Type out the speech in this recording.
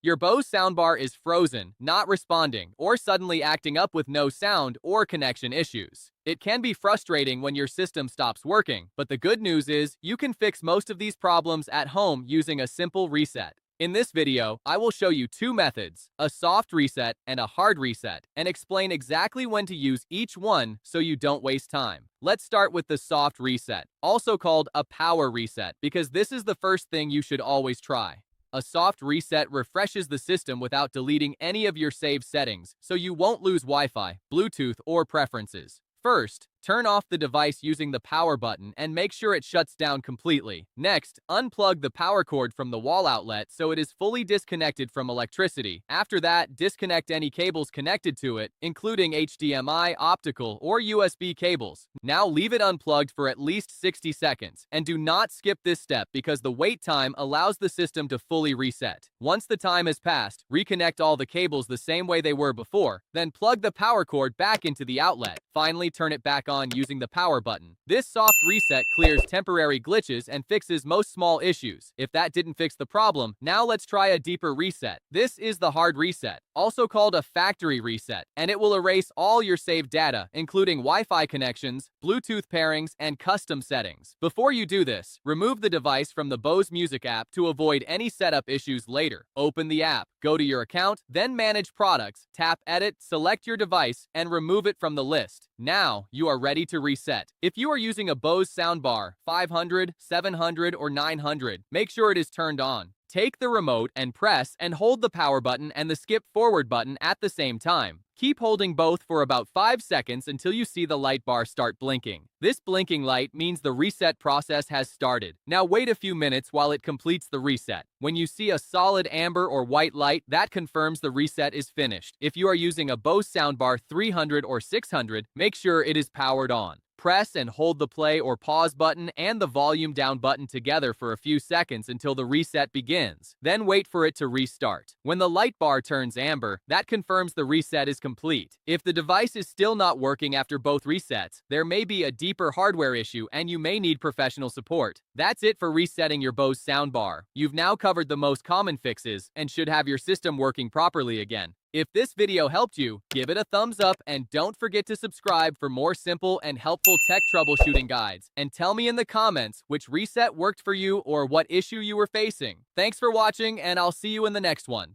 Your Bose soundbar is frozen, not responding, or suddenly acting up with no sound or connection issues. It can be frustrating when your system stops working, but the good news is you can fix most of these problems at home using a simple reset. In this video, I will show you two methods, a soft reset and a hard reset, and explain exactly when to use each one so you don't waste time. Let's start with the soft reset, also called a power reset, because this is the first thing you should always try. A soft reset refreshes the system without deleting any of your saved settings, so you won't lose Wi-Fi, Bluetooth, or preferences. First, turn off the device using the power button and make sure it shuts down completely. Next, unplug the power cord from the wall outlet so it is fully disconnected from electricity. After that, disconnect any cables connected to it, including HDMI, optical, or USB cables. Now leave it unplugged for at least 60 seconds, and do not skip this step because the wait time allows the system to fully reset. Once the time has passed, reconnect all the cables the same way they were before, then plug the power cord back into the outlet. Finally, turn it back on using the power button. This soft reset clears temporary glitches and fixes most small issues. If that didn't fix the problem, now let's try a deeper reset. This is the hard reset, also called a factory reset, and it will erase all your saved data, including Wi-Fi connections, Bluetooth pairings, and custom settings. Before you do this, remove the device from the Bose Music app to avoid any setup issues later. Open the app, go to your account, then Manage Products, tap Edit, select your device, and remove it from the list. Now, you are ready to reset. If you are using a Bose Soundbar 500, 700, or 900, make sure it is turned on. Take the remote and press and hold the power button and the skip forward button at the same time. Keep holding both for about 5 seconds until you see the light bar start blinking. This blinking light means the reset process has started. Now wait a few minutes while it completes the reset. When you see a solid amber or white light, that confirms the reset is finished. If you are using a Bose Soundbar 300 or 600, make sure it is powered on. Press and hold the play or pause button and the volume down button together for a few seconds until the reset begins. Then wait for it to restart. When the light bar turns amber, that confirms the reset is complete. If the device is still not working after both resets, there may be a deeper hardware issue and you may need professional support. That's it for resetting your Bose soundbar. You've now covered the most common fixes and should have your system working properly again. If this video helped you, give it a thumbs up and don't forget to subscribe for more simple and helpful tech troubleshooting guides. And tell me in the comments which reset worked for you or what issue you were facing. Thanks for watching, and I'll see you in the next one.